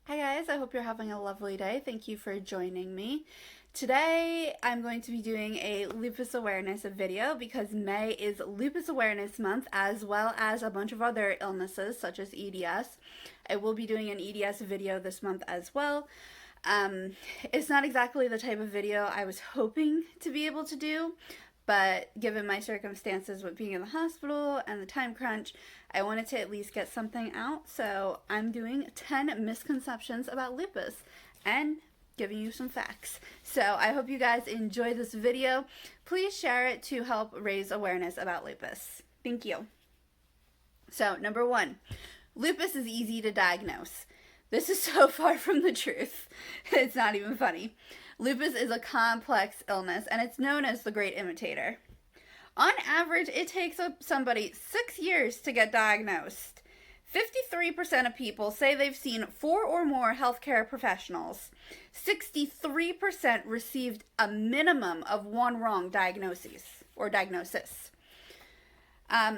Hi guys, I hope you're having a lovely day. Thank you for joining me. Today I'm going to be doing a lupus awareness video because May is Lupus Awareness Month, as well as a bunch of other illnesses such as EDS. I will be doing an EDS video this month as well. It's not exactly the type of video I was hoping to be able to do, but given my circumstances with being in the hospital and the time crunch, I wanted to at least get something out. So I'm doing 10 misconceptions about lupus and giving you some facts. So I hope you guys enjoy this video. Please share it to help raise awareness about lupus. Thank you. So number 1, lupus is easy to diagnose. This is so far from the truth. It's not even funny. Lupus is a complex illness, and it's known as the great imitator. On average, it takes somebody 6 years to get diagnosed. 53% of people say they've seen 4 or more healthcare professionals. 63% received a minimum of 1 wrong diagnosis.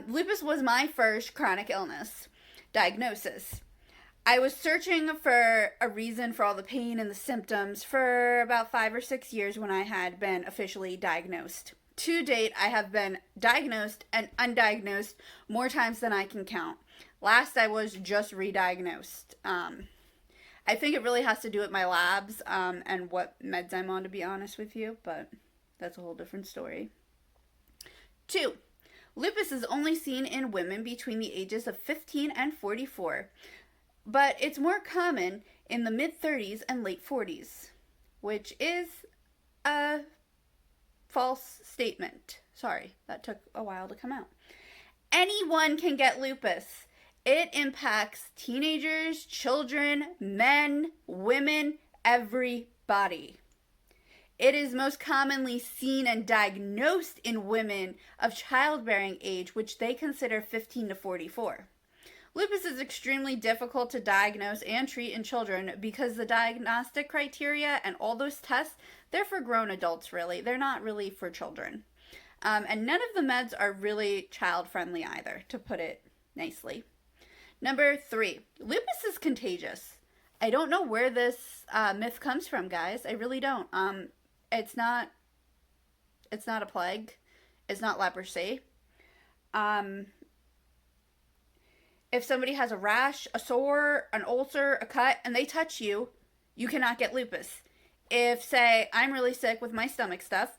Lupus was my first chronic illness diagnosis. I was searching for a reason for all the pain and the symptoms for about 5 or 6 years when I had been officially diagnosed. To date, I have been diagnosed and undiagnosed more times than I can count. Last, I was just re-diagnosed. I think it really has to do with my labs and what meds I'm on, to be honest with you, but that's a whole different story. 2, lupus is only seen in women between the ages of 15 and 44. But it's more common in the mid-30s and late 40s, which is a false statement. Sorry, that took a while to come out. Anyone can get lupus. It impacts teenagers, children, men, women, everybody. It is most commonly seen and diagnosed in women of childbearing age, which they consider 15 to 44. Lupus is extremely difficult to diagnose and treat in children because the diagnostic criteria and all those tests, they're for grown adults, really. They're not really for children. And none of the meds are really child-friendly either, to put it nicely. Number 3, lupus is contagious. I don't know where this myth comes from, guys. I really don't. It's not a plague. It's not leprosy. If somebody has a rash, a sore, an ulcer, a cut, and they touch you, you cannot get lupus. If, say, I'm really sick with my stomach stuff,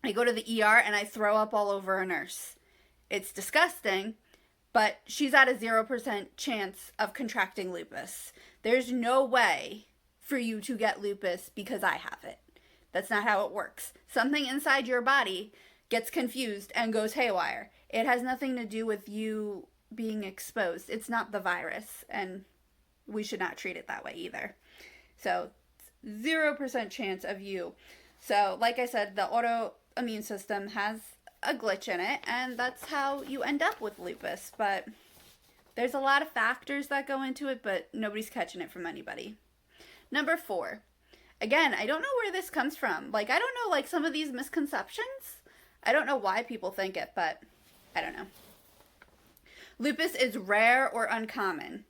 I go to the ER and I throw up all over a nurse. It's disgusting, but she's at a 0% chance of contracting lupus. There's no way for you to get lupus because I have it. That's not how it works. Something inside your body gets confused and goes haywire. It has nothing to do with you being exposed. It's not the virus, and we should not treat it that way either. So 0% chance of you. So like I said, the autoimmune system has a glitch in it, and that's how you end up with lupus. But there's a lot of factors that go into it, but nobody's catching it from anybody. Number 4, again, I don't know where this comes from. I don't know, some of these misconceptions, I don't know why people think it, but I don't know. Lupus is rare or uncommon.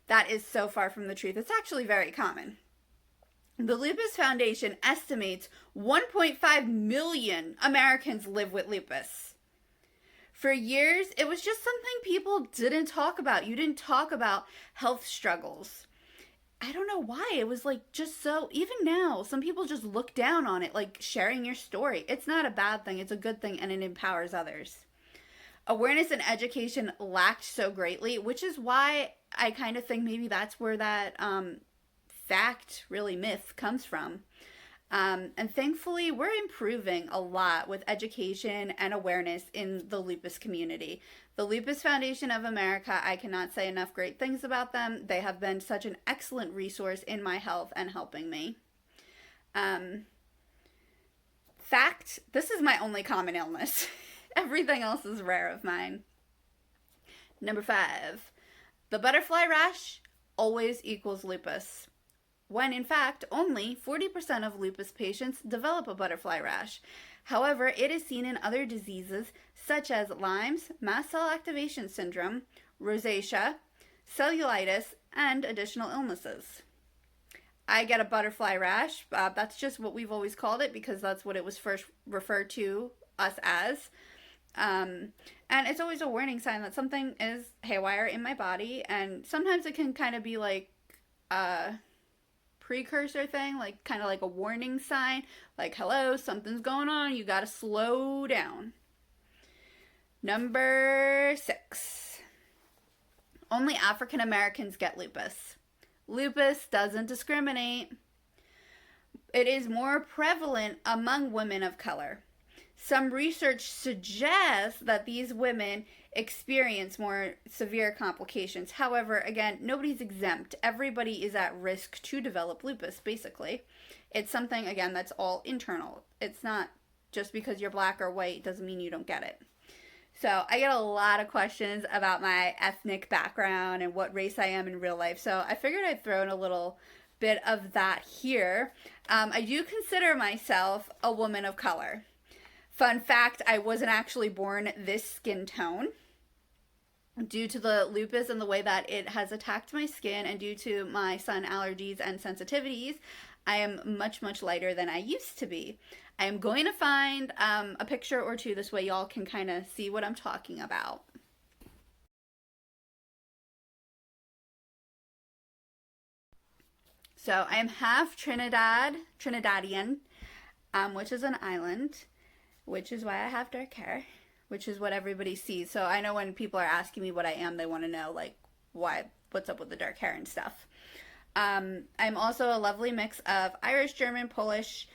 That is so far from the truth. It's actually very common. The Lupus Foundation estimates 1.5 million Americans live with lupus. For years, it was just something people didn't talk about. You didn't talk about health struggles. I don't know why. It was just so, even now, some people just look down on it, sharing your story. It's not a bad thing. It's a good thing, and it empowers others. Awareness and education lacked so greatly, which is why I kind of think maybe that's where that myth comes from. And thankfully, we're improving a lot with education and awareness in the lupus community. The Lupus Foundation of America, I cannot say enough great things about them. They have been such an excellent resource in my health and helping me. Fact, this is my only common illness. Everything else is rare of mine. Number 5, the butterfly rash always equals lupus, when in fact only 40% of lupus patients develop a butterfly rash. However, it is seen in other diseases such as Lyme's, mast cell activation syndrome, rosacea, cellulitis, and additional illnesses. I get a butterfly rash. That's just what we've always called it because that's what it was first referred to us as. And it's always a warning sign that something is haywire in my body, and sometimes it can kind of be like a precursor thing, like kind of like a warning sign, like, hello, something's going on, you gotta slow down. Number 6. Only African Americans get lupus. Lupus doesn't discriminate. It is more prevalent among women of color. Some research suggests that these women experience more severe complications. However, again, nobody's exempt. Everybody is at risk to develop lupus, basically. It's something, again, that's all internal. It's not just because you're black or white doesn't mean you don't get it. So I get a lot of questions about my ethnic background and what race I am in real life. So I figured I'd throw in a little bit of that here. I do consider myself a woman of color. Fun fact, I wasn't actually born this skin tone. Due to the lupus and the way that it has attacked my skin and due to my sun allergies and sensitivities, I am much, much lighter than I used to be. I am going to find a picture or two this way y'all can kind of see what I'm talking about. So I am half Trinidadian, which is an island, which is why I have dark hair, which is what everybody sees. So I know when people are asking me what I am, they want to know, like, what's up with the dark hair and stuff. I'm also a lovely mix of Irish, German, Polish,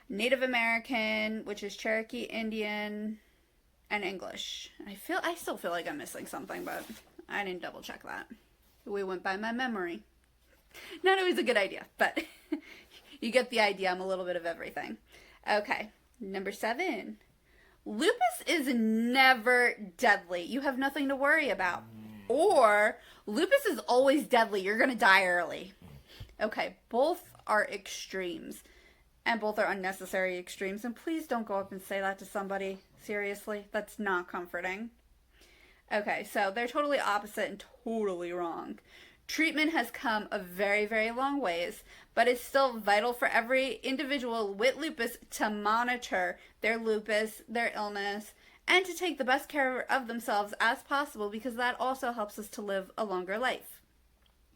Native American, which is Cherokee, Indian, and English. I still feel like I'm missing something, but I didn't double check that. We went by my memory. Not always a good idea, but you get the idea. I'm a little bit of everything. Okay, number 7. Lupus is never deadly. You have nothing to worry about. Or lupus is always deadly. You're going to die early. Okay, both are extremes. And both are unnecessary extremes. And please don't go up and say that to somebody. Seriously, that's not comforting. Okay, so they're totally opposite and totally wrong. Treatment has come a very, very long ways, but it's still vital for every individual with lupus to monitor their lupus, their illness, and to take the best care of themselves as possible because that also helps us to live a longer life.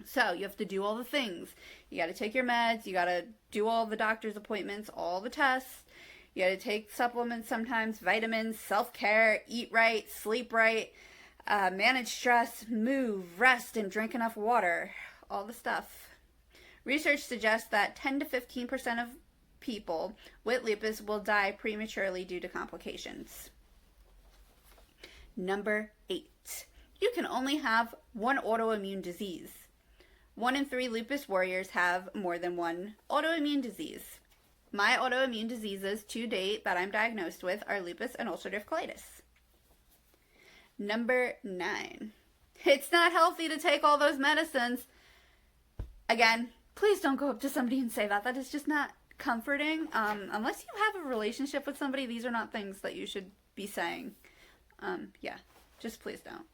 So you have to do all the things. You got to take your meds. You got to do all the doctor's appointments, all the tests. You got to take supplements sometimes, vitamins, self-care, eat right, sleep right, manage stress, move, rest, and drink enough water. All the stuff. Research suggests that 10 to 15% of people with lupus will die prematurely due to complications. Number 8. You can only have one autoimmune disease. 1 in 3 lupus warriors have more than one autoimmune disease. My autoimmune diseases to date that I'm diagnosed with are lupus and ulcerative colitis. Number 9. It's not healthy to take all those medicines. Again, please don't go up to somebody and say that. That is just not comforting. Unless you have a relationship with somebody, these are not things that you should be saying. Yeah, just please don't.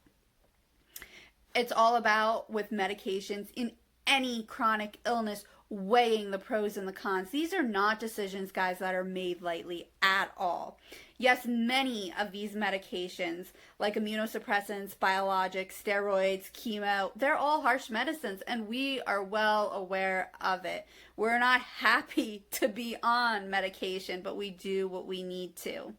It's all about, with medications in any chronic illness, weighing the pros and the cons. These are not decisions, guys, that are made lightly at all. Yes, many of these medications, like immunosuppressants, biologics, steroids, chemo, they're all harsh medicines, and we are well aware of it. We're not happy to be on medication, but we do what we need to.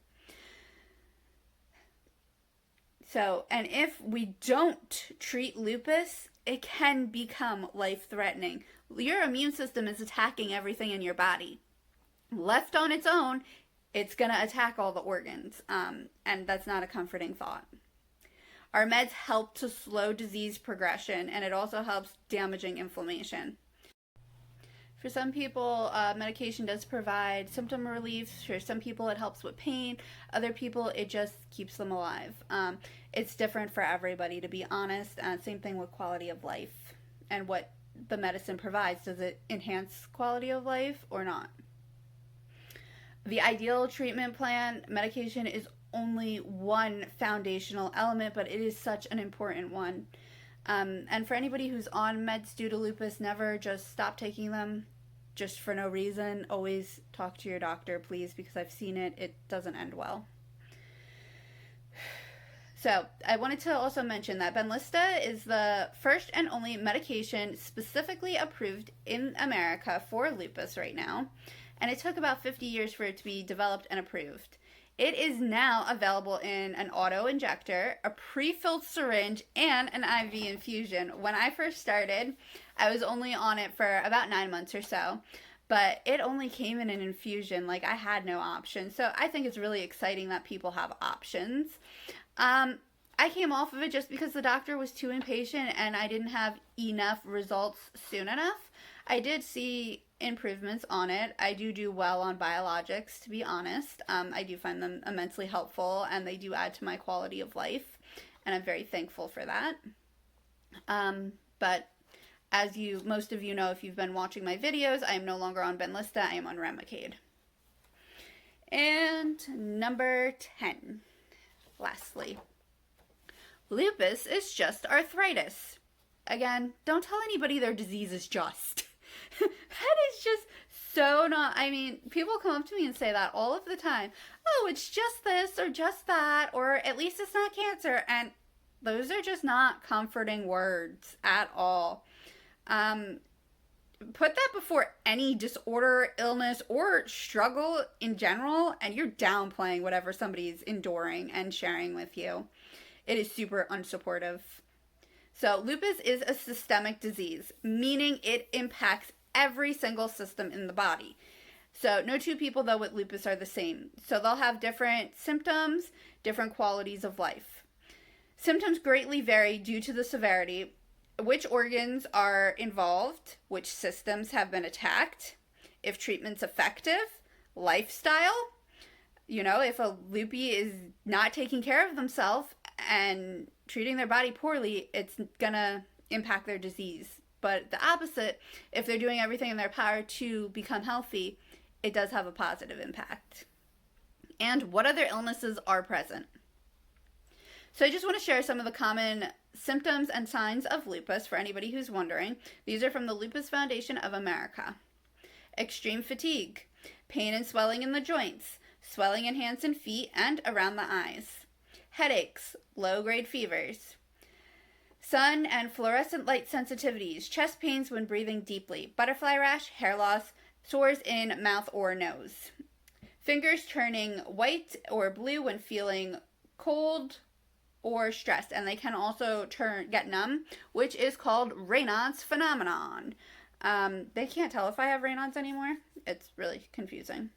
So, and if we don't treat lupus, it can become life-threatening. Your immune system is attacking everything in your body. Left on its own, it's going to attack all the organs, and that's not a comforting thought. Our meds help to slow disease progression, and it also helps damaging inflammation. For some people, medication does provide symptom relief. For some people, it helps with pain. Other people, it just keeps them alive. It's different for everybody, to be honest. Same thing with quality of life and what the medicine provides. Does it enhance quality of life or not? The ideal treatment plan, medication is only one foundational element, but it is such an important one. And for anybody who's on meds due to lupus, never just stop taking them. just for no reason, always talk to your doctor, please, because I've seen it. It doesn't end well. So I wanted to also mention that Benlysta is the first and only medication specifically approved in America for lupus right now, and it took about 50 years for it to be developed and approved. It is now available in an auto-injector, a pre-filled syringe, and an IV infusion. When I first started, I was only on it for about 9 months or so, but it only came in an infusion. Like, I had no option. So I think it's really exciting that people have options. I came off of it just because the doctor was too impatient and I didn't have enough results soon enough. I did see improvements on it. I do well on biologics, to be honest. I do find them immensely helpful, and they do add to my quality of life, and I'm very thankful for that. But as most of you know, if you've been watching my videos, I am no longer on Benlysta. I am on Remicade. And number 10, lastly, lupus is just arthritis. Again, don't tell anybody their disease is just. That is just so not, I mean, people come up to me and say that all of the time. Oh, it's just this or just that, or at least it's not cancer. And those are just not comforting words at all. Put that before any disorder, illness, or struggle in general, and you're downplaying whatever somebody's enduring and sharing with you. It is super unsupportive. So lupus is a systemic disease, meaning it impacts every single system in the body. So no two people, though, with lupus are the same. So they'll have different symptoms, different qualities of life. Symptoms greatly vary due to the severity, which organs are involved, which systems have been attacked, if treatment's effective, lifestyle. You know, if a loopy is not taking care of themselves and treating their body poorly, it's gonna impact their disease. But the opposite, if they're doing everything in their power to become healthy, it does have a positive impact. And what other illnesses are present? So I just want to share some of the common symptoms and signs of lupus for anybody who's wondering. These are from the Lupus Foundation of America. Extreme fatigue, pain and swelling in the joints, swelling in hands and feet and around the eyes, headaches, low-grade fevers, sun and fluorescent light sensitivities, chest pains when breathing deeply, butterfly rash, hair loss, sores in mouth or nose, fingers turning white or blue when feeling cold or stressed, and they can also get numb, which is called Raynaud's phenomenon. They can't tell if I have Raynaud's anymore. It's really confusing.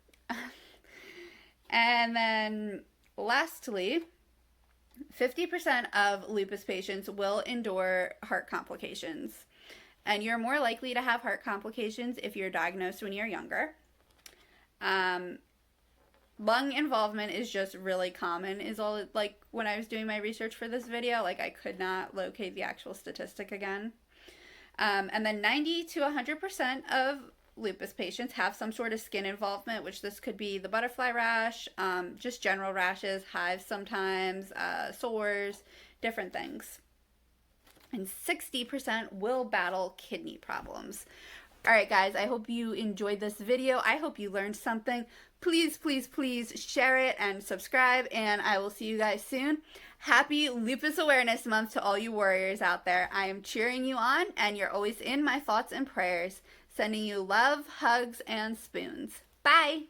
And then lastly, 50% of lupus patients will endure heart complications. And you're more likely to have heart complications if you're diagnosed when you're younger. Lung involvement is just really common, is all, like, when I was doing my research for this video, like, I could not locate the actual statistic again. And then 90 to 100% of lupus patients have some sort of skin involvement, which this could be the butterfly rash, just general rashes, hives sometimes, sores, different things. And 60% will battle kidney problems. All right, guys, I hope you enjoyed this video. I hope you learned something. Please, please, please share it and subscribe, and I will see you guys soon. Happy Lupus Awareness Month to all you warriors out there. I am cheering you on, and you're always in my thoughts and prayers. Sending you love, hugs, and spoons. Bye!